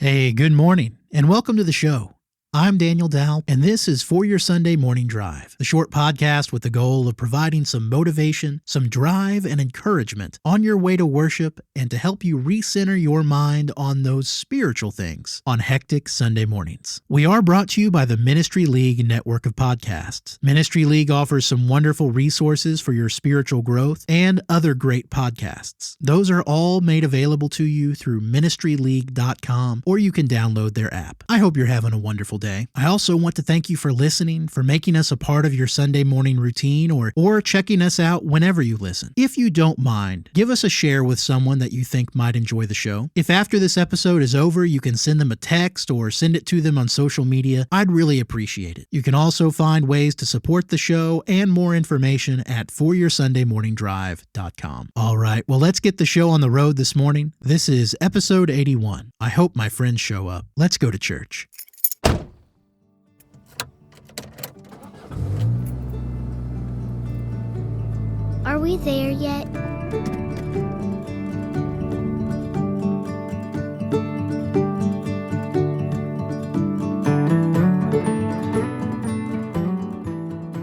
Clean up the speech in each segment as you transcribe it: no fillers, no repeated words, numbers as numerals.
Hey, good morning, and welcome to the show. I'm Daniel Dow, and this is For Your Sunday Morning Drive, the short podcast with the goal of providing some motivation, some drive, and encouragement on your way to worship and to help you recenter your mind on those spiritual things on hectic Sunday mornings. We are brought to you by the Ministry League network of podcasts. Ministry League offers some wonderful resources for your spiritual growth and other great podcasts. Those are all made available to you through ministryleague.com, or you can download their app. I hope you're having a wonderful day. I also want to thank you for listening, for making us a part of your Sunday morning routine, or checking us out whenever you listen. If you don't mind, give us a share with someone that you think might enjoy the show. If after this episode is over, you can send them a text or send it to them on social media, I'd really appreciate it. You can also find ways to support the show and more information at foryoursundaymorningdrive.com. All right, well, let's get the show on the road this morning. This is episode 81. I hope my friends show up. Let's go to church. Are we there yet?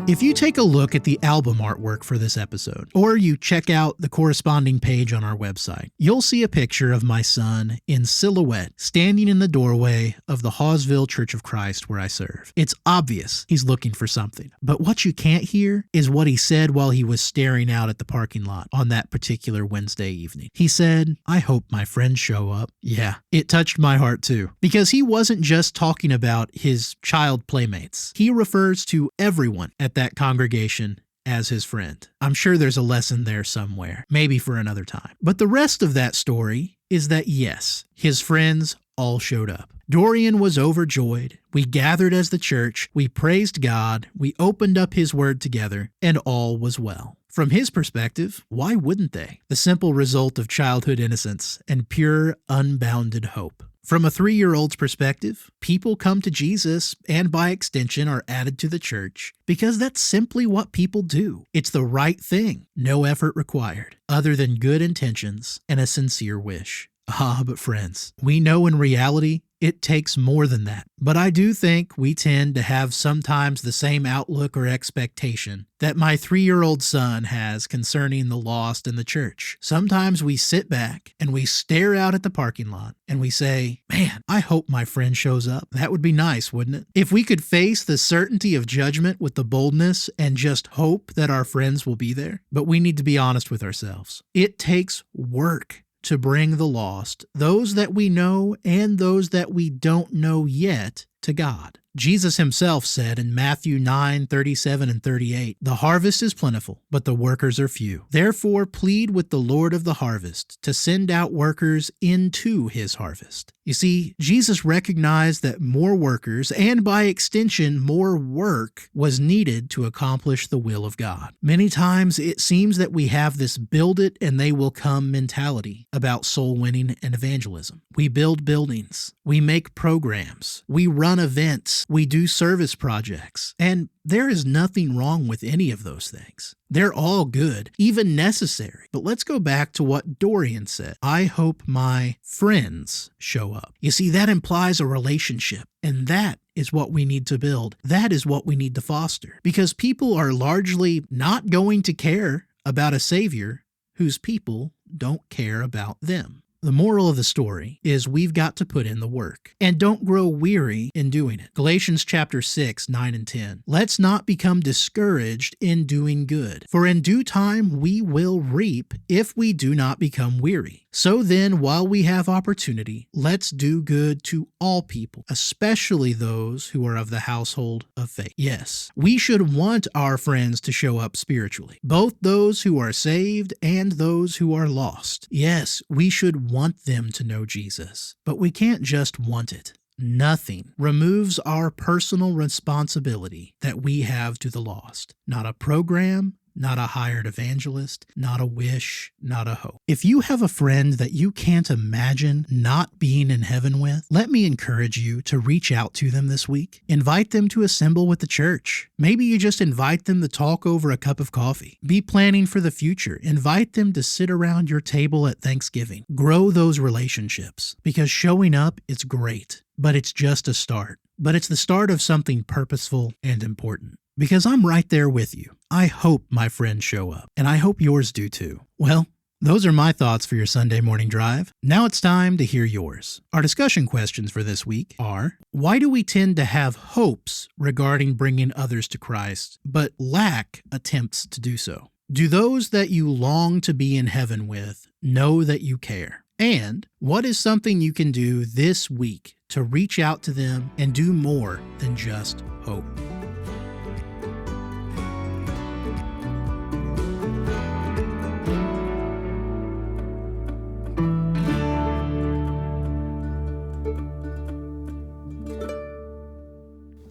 If you take a look at the album artwork for this episode, or you check out the corresponding page on our website, you'll see a picture of my son in silhouette standing in the doorway of the Hawesville Church of Christ where I serve. It's obvious he's looking for something, but what you can't hear is what he said while he was staring out at the parking lot on that particular Wednesday evening. He said, "I hope my friends show up." Yeah, it touched my heart too, because he wasn't just talking about his child playmates. He refers to everyone at that congregation as his friend. I'm sure there's a lesson there somewhere, maybe for another time. But the rest of that story is that yes, his friends all showed up. Dorian was overjoyed. We gathered as the church, we praised God, we opened up his word together, and all was well. From his perspective, why wouldn't they? The simple result of childhood innocence and pure, unbounded hope. From a 3-year-old's perspective, people come to Jesus and by extension are added to the church because that's simply what people do. It's the right thing, no effort required, other than good intentions and a sincere wish. But friends, we know in reality, it takes more than that. But I do think we tend to have sometimes the same outlook or expectation that my 3-year-old son has concerning the lost in the church. Sometimes we sit back and we stare out at the parking lot and we say, "Man, I hope my friend shows up. That would be nice, wouldn't it? If we could face the certainty of judgment with the boldness and just hope that our friends will be there." But we need to be honest with ourselves. It takes work to bring the lost, those that we know and those that we don't know yet, to God. Jesus himself said in Matthew 9:37 and 38, "The harvest is plentiful, but the workers are few. Therefore plead with the Lord of the harvest to send out workers into his harvest." You see, Jesus recognized that more workers, and by extension more work, was needed to accomplish the will of God. Many times it seems that we have this build it and they will come mentality about soul winning and evangelism. We build buildings, we make programs, we run events, we do service projects, and there is nothing wrong with any of those things. They're all good, even necessary. But let's go back to what Dorian said. "I hope my friends show up." You see, that implies a relationship, and that is what we need to build. That is what we need to foster, because people are largely not going to care about a Savior whose people don't care about them. The moral of the story is we've got to put in the work, and don't grow weary in doing it. Galatians chapter 6, 9 and 10. "Let's not become discouraged in doing good, for in due time we will reap if we do not become weary. So then, while we have opportunity, let's do good to all people, especially those who are of the household of faith." Yes, we should want our friends to show up spiritually, both those who are saved and those who are lost. Yes, we should want them to know Jesus, but we can't just want it. Nothing removes our personal responsibility that we have to the lost. Not a program, not a hired evangelist, not a wish, not a hope. If you have a friend that you can't imagine not being in heaven with, let me encourage you to reach out to them this week. Invite them to assemble with the church. Maybe you just invite them to talk over a cup of coffee. Be planning for the future. Invite them to sit around your table at Thanksgiving. Grow those relationships, because showing up is great, but it's just a start. But it's the start of something purposeful and important. Because I'm right there with you. I hope my friends show up, and I hope yours do too. Well, those are my thoughts for your Sunday morning drive. Now it's time to hear yours. Our discussion questions for this week are: why do we tend to have hopes regarding bringing others to Christ, but lack attempts to do so? Do those that you long to be in heaven with know that you care? And what is something you can do this week to reach out to them and do more than just hope?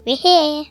We're here.